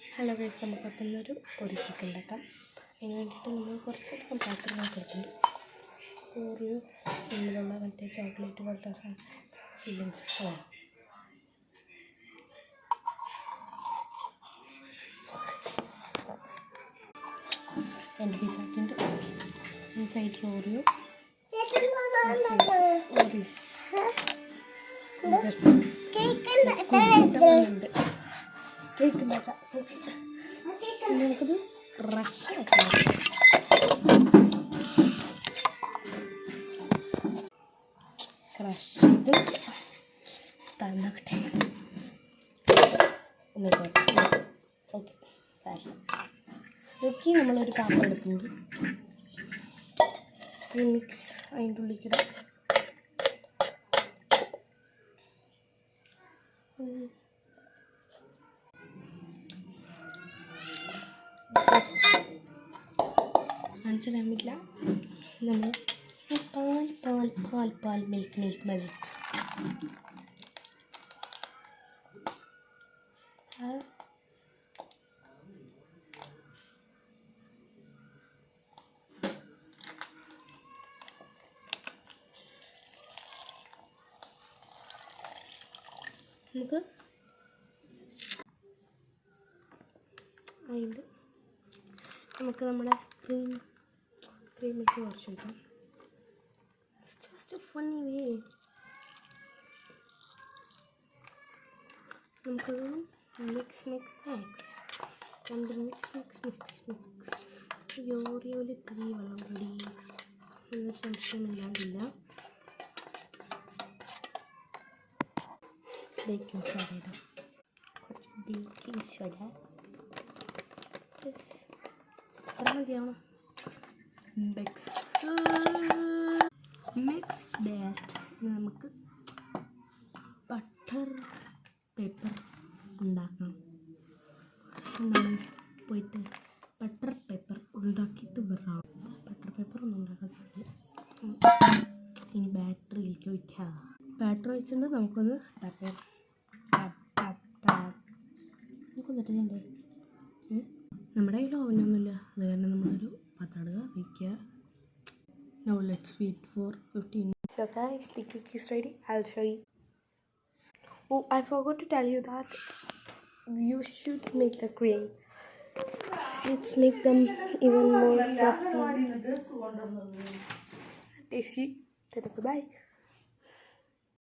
Hello guys, നമുക്കപ്പം ഇന്നൊരു cake ഉണ്ടാക്കാം. അതിന് വേണ്ടിയിട്ട് നമ്മൾ കുറച്ചധികം പാത്രങ്ങളൊക്കെ എടുത്തിട്ടുണ്ട്. ഒരു ഉള്ളിലുള്ള മറ്റേ ചോക്ലേറ്റ് പോലത്തെ ഫില്ലിങ്സ് വേണം. രണ്ട് പീസാക്കിയിട്ട് ഇൻസൈഡിൽ ഓറിയോ ഉണ്ട്. കേക്ക് ഉണ്ടാക്കാം. നമുക്കത് ക്രഷ് ആക്കാം. ക്രഷ് ചെയ്ത് തന്നോട്ടെ. ഓക്കെ, സാരി നോക്കി നമ്മളൊരു പാത്രം എടുക്കുന്നുണ്ട്. ഈ മിക്സ് അതിൻ്റെ ഉള്ളിക്കിടാം. കാണിച്ചാൽ പറ്റില്ല. നമ്മൾ പാൽ പാൽ പാൽ പാൽ മിൽക്ക് മിൽക്ക് മിൽക്ക് നമുക്ക് അതിൻ്റെ നമ്മുടെ ക്രീമിലേക്ക് കുറച്ച് വയ്ക്കാം. ജസ്റ്റ് ഫണ്ണി വേ. നമുക്കത് മിക്സ് രണ്ട് മിക്സ് ഓറിയോയിൽ ഇത്തിരി വെള്ളം കൂടി എന്ന സംശയമില്ലാതില്ല. ബേക്കിംഗ് സോഡ ഇടാം, കുറച്ച് ബേക്കിംഗ് സോഡ. അത്ര മതിയാവണം. മിക്സ് ഡാറ്റ്. നമുക്ക് ബട്ടർ പേപ്പർ ഉണ്ടാക്കണം. നമ്മൾ പോയിട്ട് ബട്ടർ പേപ്പർ ഉണ്ടാക്കിയിട്ട് വരാം. ബട്ടർ പേപ്പർ ഒന്നും ഉണ്ടാക്കാൻ സാധിക്കും. ഇനി ബാറ്ററിയിലേക്ക് ഒഴിക്കാം. ബാറ്ററി ഒഴിച്ചിട്ട് നമുക്കൊന്ന് ടാപ്പ് ചെയ്യാം. നമുക്കൊന്ന് ഇട്ടേ. നമ്മുടെ കയ്യിൽ ഓവനൊന്നുമില്ല, അത് കാരണം നമ്മളൊരു പാത്രം വയ്ക്കുക. Now let's wait for 15 minutes. So guys, the cake is ready. I'll show you. Oh, I forgot to tell you that you should make the cream. Let's make them even more fluffy. Tasty. Bye.